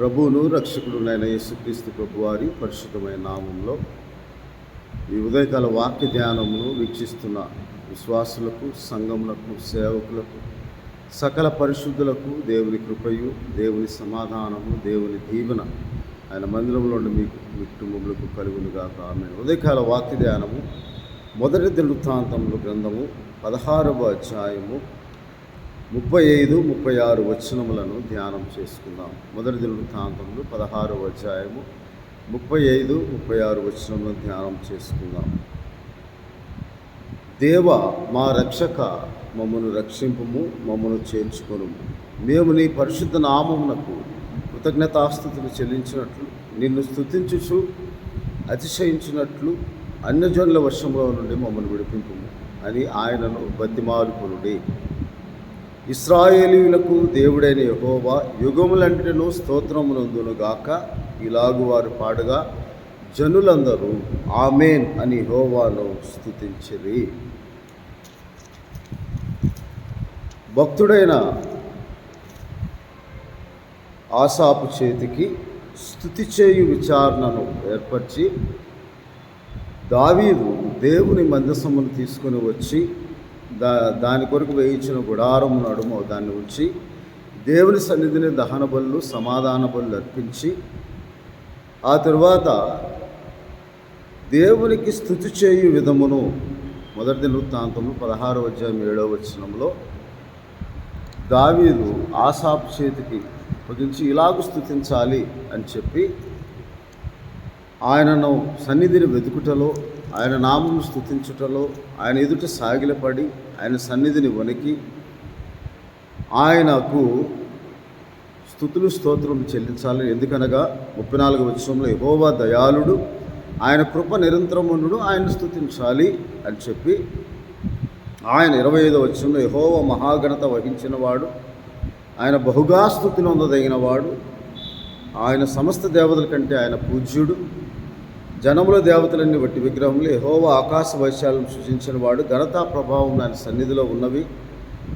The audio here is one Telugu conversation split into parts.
ప్రభువును రక్షకుడునైన యేసుక్రీస్తు ప్రభువారి పరిశుద్ధమైన నామంలో ఈ ఉదయకాల వాక్య ధ్యానమును వీక్షిస్తున్న విశ్వాసులకు, సంఘములకు, సేవకులకు, సకల పరిశుద్ధులకు దేవుని కృపయు, దేవుని సమాధానము, దేవుని దీవెన ఆయన మందిరంలో మీ కుటుంబములకు కలుగునుగాక. ఆమేన్. ఉదయకాల వాక్య ధ్యానము మొదటి దినవృత్తాంతముల గ్రంథము 16వ అధ్యాయము 35-36 వచనములను ధ్యానం చేసుకుందాం. మొదటి దినవృత్తాంతములు 16వ అధ్యాయము 35-36 వచనములను ధ్యానం చేసుకుందాం. దేవ మా రక్షక, మమ్మను రక్షింపుము, మమ్మను చేర్చుకొనుము. మేము నీ పరిశుద్ధ నామమునకు కృతజ్ఞతాస్తుతులు చెల్లించినట్లు, నిన్ను స్తుతించుచు అతిశయించినట్లు అన్యజనుల వశంలో నుండి మమ్మల్ని విడిపింపుము అని ఆయనను బతిమాలుకొనుడి. ఇశ్రాయేలీయులకు దేవుడైన యెహోవా యుగములన్నిటిలో స్తోత్రమునందునుగాక. ఇలాగు వారు పాడగా జనులందరూ ఆమేన్ అని యెహోవాను స్తుతించిరి. భక్తుడైన ఆసాపు చేతికి స్తుతి చేయు విచారణను ఏర్పరిచి దావీదు దేవుని మందసమును తీసుకొని వచ్చి దాని కొరకు వేయించిన గుడారము నడుము దాన్ని ఉంచి దేవుని సన్నిధిని దహన బలులు, సమాధాన బలులు అర్పించి ఆ తరువాత దేవునికి స్తుతి చేయు విధమును మొదటి దినవృత్తాంతము 16వ అధ్యాయం 7వ వచనంలో దావీదు ఆసాపు చేతికి అప్పగించి ఇలాగూ స్తుతించాలి అని చెప్పి ఆయనను సన్నిధిని వెతుకుటలో, ఆయన నామము స్తుతించుటలో, ఆయన ఎదుట సాగిలపడి ఆయన సన్నిధిని వణికి ఆయనకు స్తుతులు స్తోత్రం చెల్లించాలి. ఎందుకనగా 34వ వచనంలో యెహోవా దయాళుడు, ఆయన కృప నిరంతరముండును, ఆయన స్తుతించాలి అని చెప్పి ఆయన 25వ వచనంలో యెహోవా మహాఘనత వహించినవాడు, ఆయన బహుగా స్తుతి నొందదగినవాడు, ఆయన సమస్త దేవతల కంటే ఆయన పూజ్యుడు, జనముల దేవతలన్నీ వట్టి విగ్రహములు, యెహోవా ఆకాశ వైశాల్యం సృజించిన వాడు, ఘనతా ప్రభావం ఆయన సన్నిధిలో ఉన్నవి,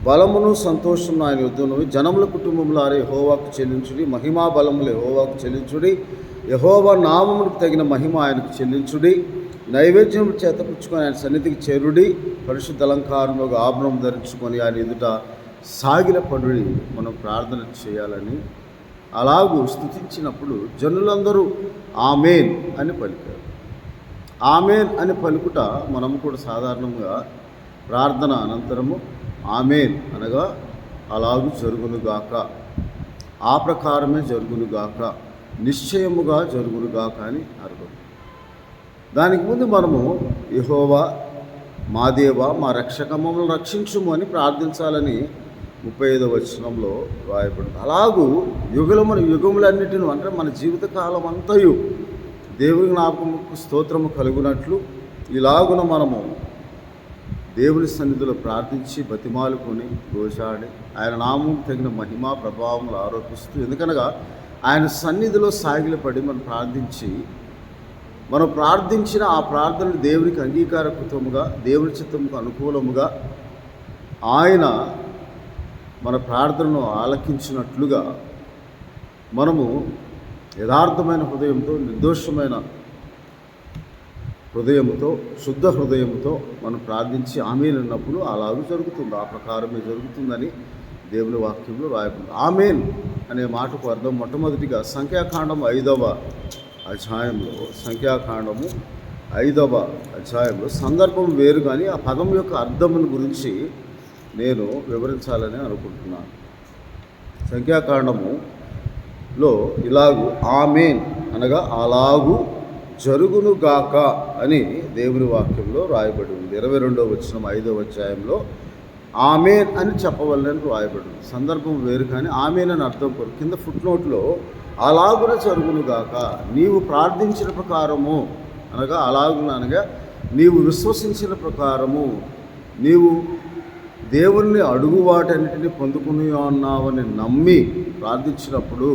బలమును సంతోషమును ఆయన యుద్ధ ఉన్నవి. జనముల కుటుంబములు ఆరే యెహోవాకు చెల్లించుడి, మహిమా బలములు యెహోవాకు చెల్లించుడి, యెహోవా నామమునకు తగిన మహిమ ఆయనకు చెల్లించుడి. నైవేద్యం చేతపుచ్చుకొని ఆయన సన్నిధికి చేరుడి, పరిశుద్ధ అలంకారంలో ఆభరణం ధరించుకొని ఆయన ఎదుట సాగిలపడుడి. మనం ప్రార్థన చేయాలని అలాగూ స్తుతించినప్పుడు జనులందరూ ఆమేన్ అని పలికారు. ఆమేన్ అని పలుకుట మనము కూడా సాధారణంగా ప్రార్థన అనంతరము ఆమేన్ అనగా అలాగూ జరుగునుగాక, ఆ ప్రకారమే జరుగునుగాక, నిశ్చయముగా జరుగునుగాక అని అర్థం. దానికి ముందు మనము యెహోవా మా దేవా మా రక్షక, మమ్మల్ని రక్షించుము అని ప్రార్థించాలని 35వ వచనంలో రాయబడింది. అలాగూ యుగములన్నిటిని అంటే మన జీవితకాలం అంతయు దేవుని జ్ఞాపకముకు స్తోత్రము కలుగునట్లు ఇలాగున మనము దేవుని సన్నిధిలో ప్రార్థించి బతిమాలుకొని గోజాడి ఆయన నామం తగిన మహిమా ప్రభావములు ఆరోపిస్తూ, ఎందుకనగా ఆయన సన్నిధిలో సాగిలపడి మనం ప్రార్థించిన ఆ ప్రార్థనలు దేవునికి అంగీకారకృతముగా, దేవుని చిత్తముకు అనుకూలముగా ఆయన మన ప్రార్థనను ఆలకించినట్లుగా మనము యథార్థమైన హృదయంతో, నిర్దోషమైన హృదయముతో, శుద్ధ హృదయముతో మనం ప్రార్థించి ఆమేన్ అన్నప్పుడు అలాగూ జరుగుతుంది, ఆ ప్రకారమే జరుగుతుందని దేవుని వాక్యంలో రాయబడింది. ఆమేన్ అనే మాటకు అర్థం మొట్టమొదటిగా సంఖ్యాకాండం 5వ అధ్యాయంలో, సంఖ్యాకాండము 5వ అధ్యాయంలో సందర్భం వేరు, కానీ ఆ పదం యొక్క అర్థమును గురించి నేను వివరించాలని అనుకుంటున్నాను. సంఖ్యాకాండములో ఇలాగూ ఆమేన్ అనగా అలాగూ జరుగునుగాక అని దేవుని వాక్యంలో రాయబడి ఉంది. 22వ వచనం 5వ అధ్యాయంలో ఆమేన్ అని చెప్పవల్లని రాయబడి ఉంది. సందర్భం వేరు, కానీ ఆమేన్ అని అర్థం కొరకు కింద ఫుట్నోట్లో అలాగున జరుగునుగాక, నీవు ప్రార్థించిన ప్రకారము అనగా అలాగున అనగా నీవు విశ్వసించిన ప్రకారము, నీవు దేవుణ్ణి అడుగు వాటన్నిటిని పొందుకుని ఉన్నావని నమ్మి ప్రార్థించినప్పుడు,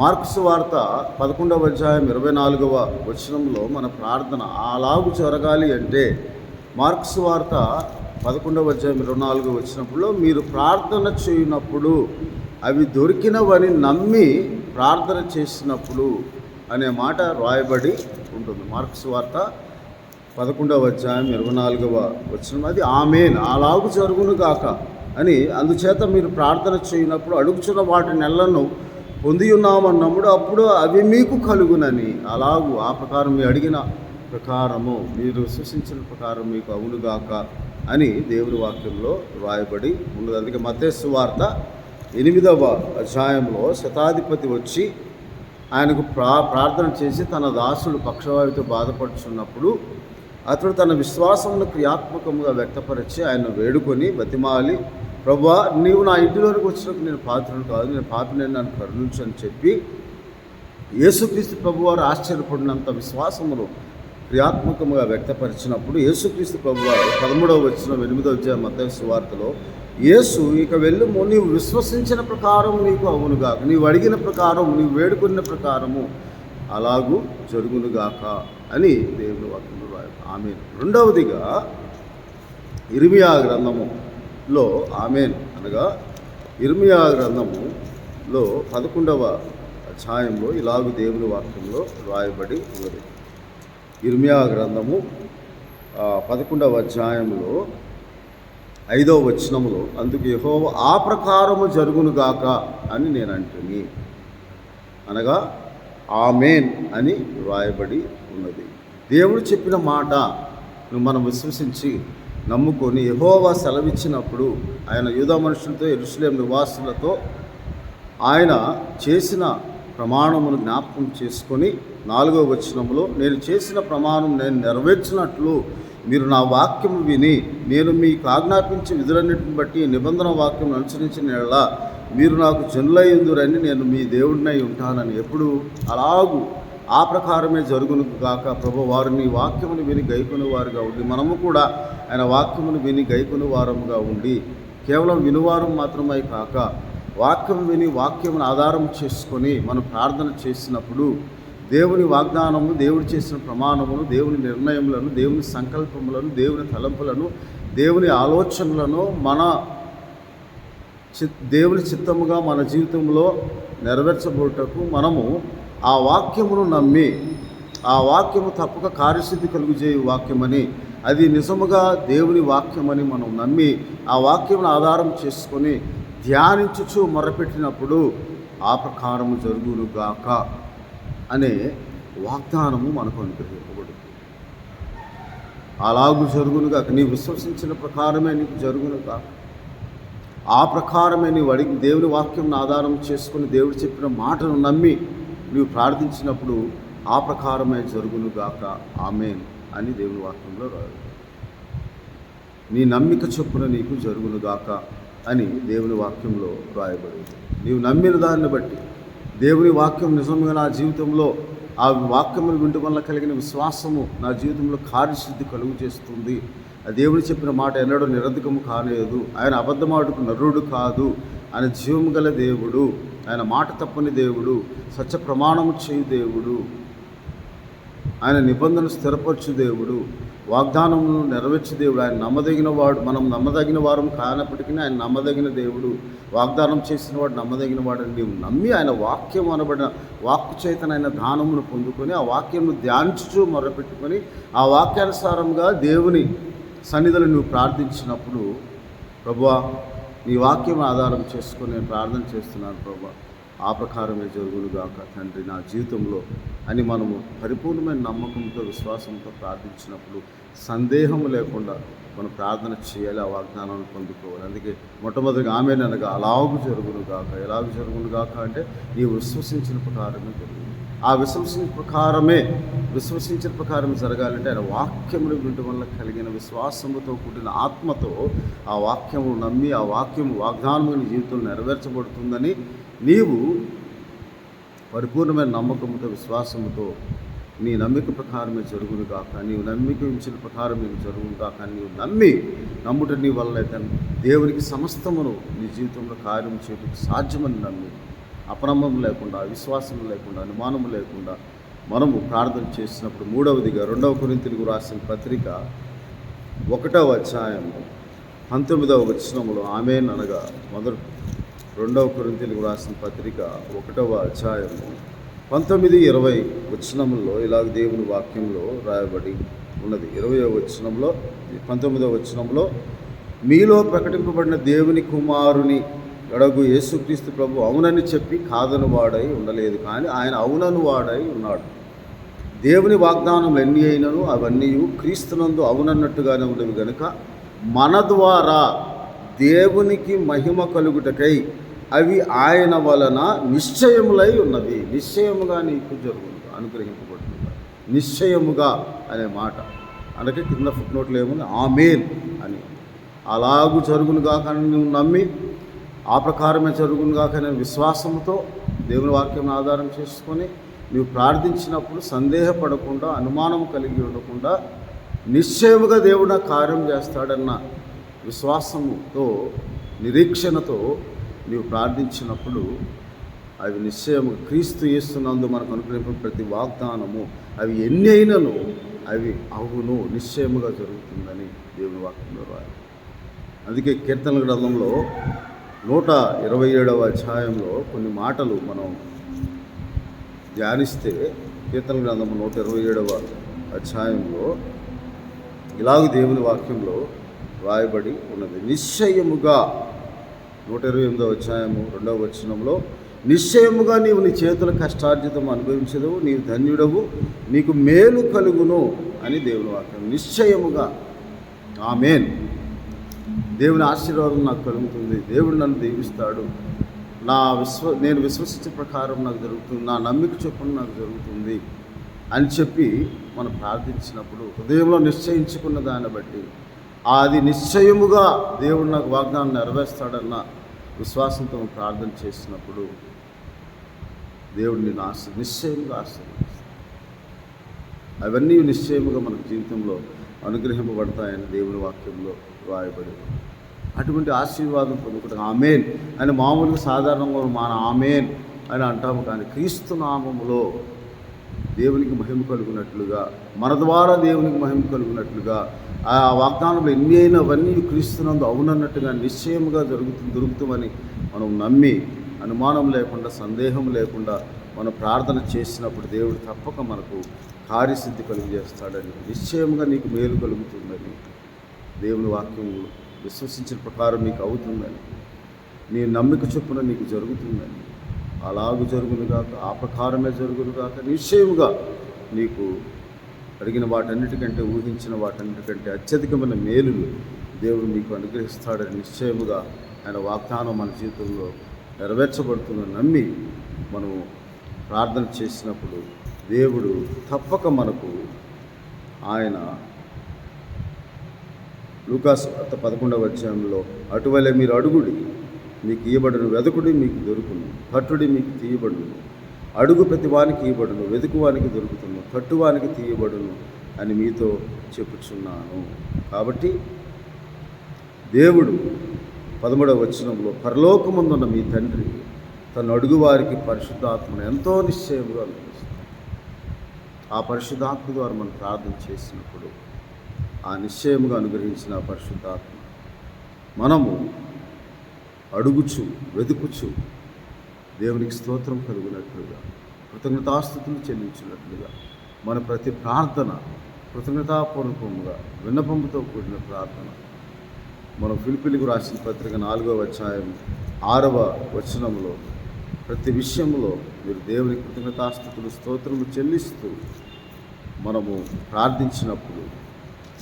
మార్కు సువార్త 11వ అధ్యాయం 24వ వచనంలో మన ప్రార్థన అలాగూ జరగాలి అంటే మార్కు సువార్త 11వ అధ్యాయం 24వ వచనంలో మీరు ప్రార్థన చేయనప్పుడు అవి దొరికినవని నమ్మి ప్రార్థన చేసినప్పుడు అనే మాట రాయబడి ఉంటుంది. మార్కు సువార్త 11వ అధ్యాయం 24వ వచనం. అది ఆమేన్, అలాగు జరుగును గాక అని. అందుచేత మీరు ప్రార్థన చేయనప్పుడు అడుగుచున్న వాటి నెలను పొంది ఉన్నామన్నప్పుడు అప్పుడు అవి మీకు కలుగునని, అలాగూ ఆ ప్రకారం మీరు అడిగిన ప్రకారము, మీరు సూచించిన ప్రకారం మీకు అవునుగాక అని దేవుని వాక్యంలో రాయబడి ఉన్నది. అందుకే మత్తయి సువార్త 8వ అధ్యాయంలో శతాధిపతి వచ్చి ఆయనకు ప్రార్థన చేసి తన దాసుడు పక్షవాయువుతో బాధపడుచున్నప్పుడు అతడు తన విశ్వాసమును క్రియాత్మకంగా వ్యక్తపరిచి ఆయన వేడుకొని బతిమాలి, ప్రభువా, నీవు నా ఇంటిలోనికి వచ్చినప్పుడు నేను పాత్రను కాదు, నేను పాపిని, నన్ను కరుణించు అని చెప్పి యేసుక్రీస్తు ప్రభువారు ఆశ్చర్యపడినంత విశ్వాసమును క్రియాత్మకంగా వ్యక్తపరిచినప్పుడు యేసుక్రీస్తు ప్రభువారు 13వ వచనం 8వ అధ్యాయం మత్తయి సువార్తలో, యేసు ఇక వెళ్ళుము, నీవు విశ్వసించిన ప్రకారం నీకు అవునుగాక, నీవు అడిగిన ప్రకారం, నీవు వేడుకున్న ప్రకారము అలాగూ జరుగునుగాక అని దేవుని వాక్యంలో రాయాలి. ఆమేన్. రెండవదిగా ఇర్మియా గ్రంథములో ఆమేన్ అనగా ఇర్మియా గ్రంథములో 11వ అధ్యాయంలో ఇలాగూ దేవుని వాక్యంలో రాయబడి ఉన్నది. ఇర్మియా గ్రంథము 11వ అధ్యాయంలో 5వ వచనములో, అందుకు యెహోవా ఆ ప్రకారము జరుగునుగాక అని నేను అంటుని, అనగా ఆమేన్ అని రాయబడి ఉన్నది. దేవుడు చెప్పిన మాట మనం విశ్వసించి నమ్ముకొని యెహోవా సెలవిచ్చినప్పుడు ఆయన యూదా మనుషులతో యెరూషలేము నివాసులతో ఆయన చేసిన ప్రమాణమును జ్ఞాపకం చేసుకొని 4వ వచనంలో, నేను చేసిన ప్రమాణం నేను నెరవేర్చినట్లు మీరు నా వాక్యము విని నేను మీకు ఆజ్ఞాపించే విధులన్నిటిని బట్టి నిబంధన వాక్యం అనుసరించిన యెడల మీరు నాకు జనులయ్యుందురని నేను మీ దేవుడినై ఉంటానని. ఎప్పుడు అలాగూ ఆ ప్రకారమే జరుగును గాక. ప్రభు, వారు నీ వాక్యమును విని గైకొని వారుగా ఉండి, మనము కూడా ఆయన వాక్యమును విని గైకొని వారముగా ఉండి, కేవలం వినువారం మాత్రమే కాక వాక్యం విని వాక్యమును ఆధారం చేసుకొని మనం ప్రార్థన చేసినప్పుడు దేవుని వాగ్దానము, దేవుడు చేసిన ప్రమాణమును, దేవుని నిర్ణయములను, దేవుని సంకల్పములను, దేవుని తలంపులను, దేవుని ఆలోచనలను దేవుని చిత్తముగా మన జీవితంలో నెరవేర్చబోటకు మనము ఆ వాక్యమును నమ్మి, ఆ వాక్యము తప్పక కార్యసిద్ధి కలుగుజేయు వాక్యమని, అది నిజముగా దేవుని వాక్యమని మనం నమ్మి ఆ వాక్యమును ఆధారం చేసుకొని ధ్యానించుచు మొరపెట్టినప్పుడు ఆ ప్రకారము జరుగునుగాక అనే వాగ్దానము మనకు అనుగ్రహింపబడుతుంది. అలాగూ జరుగునుగాక, నీ విశ్వసించిన ప్రకారమే నీకు జరుగునుగాక, ఆ ప్రకారమే నీవు అడిగి దేవుని వాక్యం ఆధారం చేసుకుని దేవుడు చెప్పిన మాటను నమ్మి నీవు ప్రార్థించినప్పుడు ఆ ప్రకారమే జరుగునుగాక, ఆమేన్ అని దేవుని వాక్యంలో రాదు. నీ నమ్మిక చొప్పున నీకు జరుగునుగాక అని దేవుని వాక్యంలో రాయబడింది. నీవు నమ్మిన దాన్ని బట్టి దేవుని వాక్యం నిజంగా నా జీవితంలో, ఆ వాక్యమును వినడం వల్ల కలిగిన విశ్వాసము నా జీవితంలో కార్యసిద్ధి కలుగు చేస్తుంది. ఆ దేవుడు చెప్పిన మాట ఎన్నడూ నిరర్ధకము కాలేదు. ఆయన అబద్ధమాడుకు నరుడు కాదు. ఆయన జీవము గల దేవుడు, ఆయన మాట తప్పని దేవుడు, సత్య ప్రమాణము చేయు దేవుడు, ఆయన నిబంధన స్థిరపరచు దేవుడు, వాగ్దానమును నెరవేర్చు దేవుడు. ఆయన నమ్మదగిన వాడు. మనం నమ్మదగిన వారం కానప్పటికీ ఆయన నమ్మదగిన దేవుడు. వాగ్దానం చేసిన వాడు నమ్మదగిన వాడని నీవు నమ్మి ఆయన వాక్యం అనబడిన వాక్కు చేతనైన దానమును పొందుకొని ఆ వాక్యమును ధ్యానించుచు మొరపెట్టుకొని ఆ వాక్యానుసారంగా దేవుని సన్నిధిలో నువ్వు ప్రార్థించినప్పుడు, ప్రభువా, నీ వాక్యం ఆధారం చేసుకొని నేను ప్రార్థన చేస్తున్నాను ప్రభువా, ఆ ప్రకారమే జరుగునుగాక తండ్రి నా జీవితంలో అని మనము పరిపూర్ణమైన నమ్మకంతో, విశ్వాసంతో ప్రార్థించినప్పుడు సందేహం లేకుండా మనం ప్రార్థన చేయాలి, ఆ వాగ్దానాన్ని పొందుకోవాలి. అందుకే మొట్టమొదటిగా ఆమేన్ అనగా అలాగూ జరుగునుగాక. ఎలాగూ జరుగునుగాక అంటే నీవు విశ్వసించిన ప్రకారమే జరుగును. ఆ విశ్వసించిన ప్రకారం జరగాలంటే ఆయన వాక్యమును వినడం వల్ల కలిగిన విశ్వాసముతో కూడిన ఆత్మతో ఆ వాక్యము నమ్మి ఆ వాక్యము వాగ్దానము నీ జీవితంలో నెరవేర్చబడుతుందని నీవు పరిపూర్ణమైన నమ్మకంతో, విశ్వాసముతో నీ నమ్మిక ప్రకారమే జరుగునుగాక, నీవు నమ్మిక ఉంచిన ప్రకారం నీకు జరుగునుగాక, నీవు నమ్ముట నీ వల్ల దేవునికి సమస్తమును నీ జీవితంలో కార్యం చేయడానికి సాధ్యమని నమ్మి అప్రమం లేకుండా, విశ్వాసం లేకుండా, అనుమానం లేకుండా మనము ప్రార్థన చేసినప్పుడు, మూడవదిగా 2వ కొరింథీయులకు రాసిన పత్రిక 1వ అధ్యాయం 19వ వచనములో ఆమేన్ అనగా రెండవ కొరింథీయులకు రాసిన పత్రిక 1వ అధ్యాయము 19-20 వచనముల్లో ఇలాగ దేవుని వాక్యంలో రాయబడి ఉన్నది. 20వ వచనంలో 19వ వచనంలో, మీలో ప్రకటింపబడిన దేవుని కుమారుని ఎడగు యేసుక్రీస్తు ప్రభు అవునని చెప్పి కాదని వాడై ఉండలేదు, కానీ ఆయన అవునను వాడై ఉన్నాడు. దేవుని వాగ్దానములు ఎన్ని అయినను అవన్నీ క్రీస్తునందు అవునన్నట్టుగానే ఉండేవి గనుక మన ద్వారా దేవునికి మహిమ కలుగుటకై అవి ఆయన వలన నిశ్చయములై ఉన్నవి. నిశ్చయముగా నీకు జరుగును, అనుగ్రహింపబడుతుంది. నిశ్చయముగా అనే మాట అందుకే కింద ఫుట్నోట్లు ఏముంది, ఆమేన్ అని. అలాగూ జరుగును గాక నువ్వు నమ్మి ఆ ప్రకారమే జరుగును గాక అనే విశ్వాసంతో దేవుని వాక్యం ఆధారం చేసుకొని నువ్వు ప్రార్థించినప్పుడు సందేహపడకుండా, అనుమానం కలిగి ఉండకుండా, నిశ్చయముగా దేవుడు కార్యం చేస్తాడన్న విశ్వాసముతో, నిరీక్షణతో నీవు ప్రార్థించినప్పుడు అవి నిశ్చయము క్రీస్తు యేసునందు మనకు అనుగ్రహించిన ప్రతి వాగ్దానము అవి ఎన్ని అయినను అవి అవును నిశ్చయముగా జరుగుతుందని దేవుని వాక్యంలో రాయాలి. అందుకే కీర్తనల గ్రంథంలో 127వ అధ్యాయంలో కొన్ని మాటలు మనం ధ్యానిస్తే, కీర్తనల గ్రంథం 127వ అధ్యాయంలో ఇలాగ దేవుని వాక్యంలో రాయబడి ఉన్నది. నిశ్చయముగా 128వ అధ్యాయము 2వ వచనంలో, నిశ్చయముగా నీవు నీ చేతుల కష్టార్జితం అనుభవించదవు, నీవు ధన్యుడవు, నీకు మేలు కలుగును అని దేవుని వాక్యం. నిశ్చయముగా ఆమేన్. దేవుని ఆశీర్వాదం నాకు కలుగుతుంది, దేవుడు నన్ను దీవిస్తాడు, నేను విశ్వసించే ప్రకారం నాకు జరుగుతుంది, నా నమ్మిక చొప్పున నాకు జరుగుతుంది అని చెప్పి మనం ప్రార్థించినప్పుడు, హృదయంలో నిశ్చయించుకున్న దాన్ని బట్టి అది నిశ్చయముగా దేవుడు నాకు వాగ్దానం నెరవేర్స్తాడన్న విశ్వాసంతో ప్రార్థన చేసినప్పుడు దేవుడు నిన్ను నిశ్చయంగా ఆశీర్వదిస్తాడు. అవన్నీ నిశ్చయముగా మన జీవితంలో అనుగ్రహింపబడతాయని దేవుని వాక్యంలో రాయబడి, అటువంటి ఆశీర్వాదం పొందుకుంటాం. ఆమేన్ అని మామూలుగా సాధారణంగా మన ఆమేన్ అని అంటాము, కానీ క్రీస్తు నామములో దేవునికి మహిమ కలుగునట్లుగా, మన ద్వారా దేవునికి మహిమ కలుగునట్లుగా, ఆ వాగ్దానంలో ఎన్ని అయినా అవన్నీ క్రీస్తునందు అవునన్నట్టుగా నిశ్చయముగా దొరుకుతామని మనం నమ్మి, అనుమానం లేకుండా, సందేహం లేకుండా మనం ప్రార్థన చేసినప్పుడు దేవుడు తప్పక మనకు కార్యసిద్ధి కలుగజేస్తాడని, నిశ్చయముగా నీకు మేలు కలుగుతుందని, దేవుని వాక్యం విశ్వసించిన ప్రకారం నీకు అవుతుందని, నీ నమ్మిక చొప్పున నీకు జరుగుతుందని, అలాగూ జరుగునుగాక, ఆ ప్రకారమే జరుగునుగాక, నిశ్చయముగా నీకు అడిగిన వాటన్నిటికంటే, ఊహించిన వాటన్నిటికంటే అత్యధికమైన మేలులు దేవుడు నీకు అనుగ్రహిస్తాడని నిశ్చయముగా ఆయన వాగ్దానం మన జీవితంలో నెరవేర్చబడుతుందని నమ్మి మనం ప్రార్థన చేసినప్పుడు దేవుడు తప్పక మనకు ఆయన లూకాసు 11వ అధ్యాయంలో, అటువలే మీరు అడుగుడి మీకు ఇయ్యబడును, వెదకుడి మీకు దొరుకును, తట్టుడి మీకు తీయబడును, అడుగు ప్రతివానికి ఇవ్వబడును, వెతుకువానికి దొరుకుతును, తట్టువానికి తీయబడును అని మీతో చెప్పుచున్నాను. కాబట్టి దేవుడు 13వ వచనంలో, పరలోకమందున్న మీ తండ్రి తను అడుగువారికి పరిశుద్ధాత్మను ఎంతో నిశ్చయముగా అనుగ్రహిస్తాడు. ఆ పరిశుద్ధాత్మ ద్వారా మనం ప్రార్థన చేసినప్పుడు ఆ నిశ్చయముగా అనుగ్రహించిన పరిశుద్ధాత్మ మనము అడుగుచు, వెతుకుచు దేవునికి స్తోత్రం కలుగునట్లుగా, కృతజ్ఞతాస్తుతులు చెల్లించినట్లుగా, మన ప్రతి ప్రార్థన కృతజ్ఞతాపూర్వకంగా విన్నపంతో కూడిన ప్రార్థన. మనం ఫిలిప్పీలకు రాసిన పత్రిక 4వ అధ్యాయం 6వ వచనంలో, ప్రతి విషయంలో మీరు దేవునికి కృతజ్ఞతాస్తుతులు స్తోత్రములు చెల్లిస్తూ మనము ప్రార్థించినప్పుడు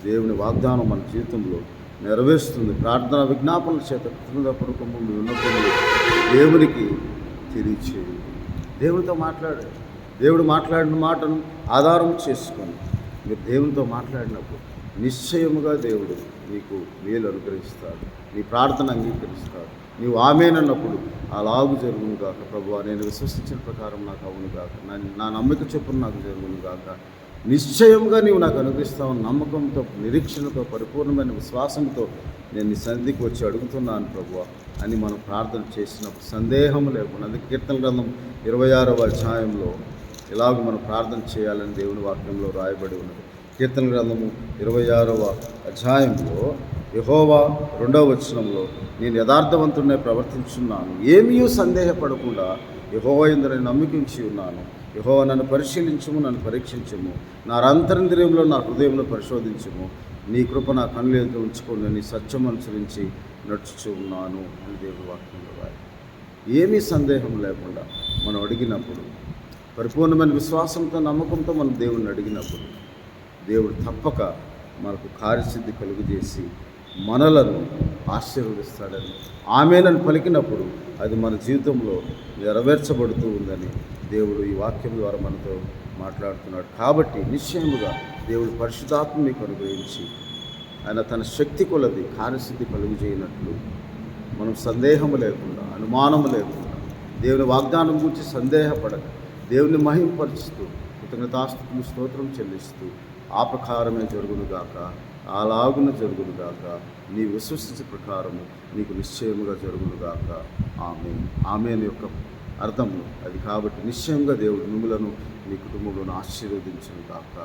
దేవుని వాగ్దానం మన జీవితంలో నెరవేరుస్తుంది. ప్రార్థన విజ్ఞాపనల చేత కృతజ్ఞతాపూర్వకము మీ విన్నపములు దేవునికి తెలియచేయండి. దేవునితో మాట్లాడండి. దేవుడు మాట్లాడిన మాటను ఆధారం చేసుకొని మీరు దేవునితో మాట్లాడినప్పుడు నిశ్చయముగా దేవుడు నీకు మేలు అనుగ్రహిస్తాడు, నీ ప్రార్థన అంగీకరిస్తాడు. నీవు ఆమేనన్నప్పుడు అలాగు జరుగును గాక, ప్రభువా నేను విశ్వసించిన ప్రకారం నాకు అవును గాక, నా నమ్మిక చొప్పున నాకు జరుగును గాక, నిశ్చయంగా నీవు నాకు అనుగ్రహిస్తావు నమ్మకంతో, నిరీక్షణతో, పరిపూర్ణమైన విశ్వాసంతో నేను నీ సన్నిధికి వచ్చి అడుగుతున్నాను ప్రభువా అని మనం ప్రార్థన చేసినప్పుడు సందేహం లేకుండా, అందుకే కీర్తన గ్రంథం 26వ అధ్యాయంలో ఇలాగ మనం ప్రార్థన చేయాలని దేవుని వాక్యంలో రాయబడి ఉన్నది. కీర్తన గ్రంథము 26వ అధ్యాయంలో యెహోవా 2వ వచనంలో నేను యథార్థవంతుడినే ప్రవర్తించున్నాను, ఏమీ సందేహపడకుండా యెహోవా యందు నేను నమ్మికించి ఉన్నాను. యెహోవా నన్ను పరిశీలించుము, నన్ను పరీక్షించుము, నా అంతరింద్రియంలో నా హృదయంలో పరిశోధించుము, నీ కృప నా కన్నుల ఎదుట ఉంచుకొని నీ సత్యం అనుసరించి నడుచుచూ ఉన్నాను అని దేవుడి వాక్యంలో రాయి. ఏమీ సందేహం లేకుండా మనం అడిగినప్పుడు, పరిపూర్ణమైన విశ్వాసంతో నమ్మకంతో మనం దేవుడిని అడిగినప్పుడు, దేవుడు తప్పక మనకు కార్యసిద్ధి కలుగజేసి మనలను ఆశీర్వదిస్తాడని ఆమేనని పలికినప్పుడు అది మన జీవితంలో నెరవేర్చబడుతూ ఉందని దేవుడు ఈ వాక్యం ద్వారా మనతో మాట్లాడుతున్నాడు. కాబట్టి నిశ్చయముగా దేవుడు పరిశుద్ధాత్మ మీకు అనుగ్రహించి ఆయన తన శక్తి కొలది కార్యసిద్ధి కలుగు చేయనట్లు మనం సందేహము లేకుండా, అనుమానము లేకుండా, దేవుని వాగ్దానం గురించి సందేహపడక, దేవుని మహింపరుస్తూ కృతజ్ఞతాస్తుతులు స్తోత్రం చెల్లిస్తూ ఆ ప్రకారమే జరుగునుగాక, అలాగున జరుగునుగాక, నీ విశ్వసించే ప్రకారము నీకు నిశ్చయముగా జరుగునుగాక. ఆమేన్ యొక్క అర్థము అది. కాబట్టి నిశ్చయంగా దేవుడు మిమ్ములను మీ కుటుంబంలో ఆశీర్వదించునుగాక.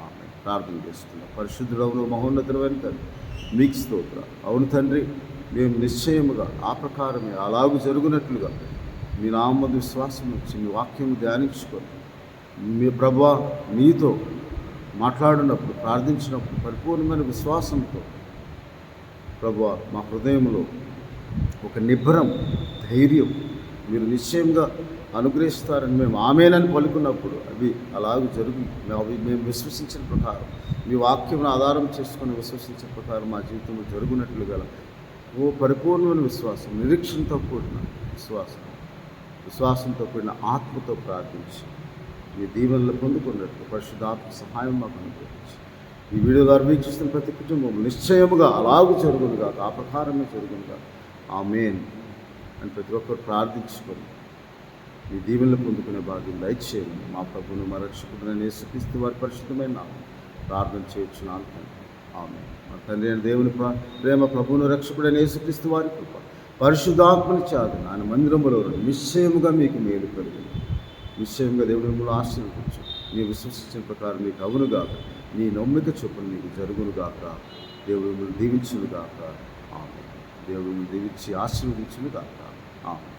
ఆమేన్. ప్రార్థన చేస్తున్నాం. పరిశుద్ధుడవును మహోన్నతుడైన తండ్రి, మీకు స్తోత్రం. అవును తండ్రి, మేము నిశ్చయముగా ఆ ప్రకారమే అలాగూ జరుగునట్లుగా మీ నామందు విశ్వాసం వచ్చి మీ వాక్యం ధ్యానించుకొని మీ ప్రభువా మీతో మాట్లాడినప్పుడు, ప్రార్థించినప్పుడు పరిపూర్ణమైన విశ్వాసంతో ప్రభువా మా హృదయంలో ఒక నిబ్బరం, ధైర్యం మీరు నిశ్చయంగా అనుగ్రహిస్తారని మేము ఆమేనని పలుకున్నప్పుడు అవి అలాగూ జరుగు. మేము విశ్వసించిన ప్రకారం, మీ వాక్యం ఆధారం చేసుకుని విశ్వసించిన ప్రకారం మా జీవితంలో జరుగునట్లుగా పరిపూర్ణమైన విశ్వాసం, నిరీక్షణతో కూడిన విశ్వాసంతో కూడిన ఆత్మతో ప్రార్థించి మీ దీవెనలు పొందుకున్నట్లు పరిశుద్ధాత్మ సహాయం మాకు అనుగ్రహించి ఈ వీడియో ద్వారా వీక్షిస్తున్న ప్రతి కుటుంబం నిశ్చయముగా అలాగూ జరుగునుగా, ఆ ప్రకారమే జరుగునుగా. ఆమేన్ అని ప్రతి ఒక్కరు ప్రార్థించుకొని మీ దీవెనలు పొందుకునే భాగ్యం దయచేయండి. మా ప్రభువును మా రక్షకుడైన యేసుక్రీస్తు వారి పరిశుద్ధమైన నామమున ప్రార్థన చేయుచున్నాను తండ్రి. ఆమేన్. మా తండ్రి అయిన దేవుని ప్రేమ, ప్రభువును రక్షకుడైన యేసుక్రీస్తు వారి కృప, పరిశుద్ధాత్మని చాదన ఆయన మందిరములో నిశ్చయముగా మీకు మేలు కలిగింది. నిశ్చయంగా దేవుడు మిమ్మల్ని ఆశీర్వదించు. నీ విశ్వసించిన ప్రకారం మీకు అవునుగాక, నీ నమ్మిక చొప్పున నీకు జరుగునుగాక. దేవుడు మిమ్మల్ని దీవించునుగాక. ఆమేన్. దేవుడు మిమ్మల్ని దీవించి ఆశీర్వదించునుగాక. ఆమేన్.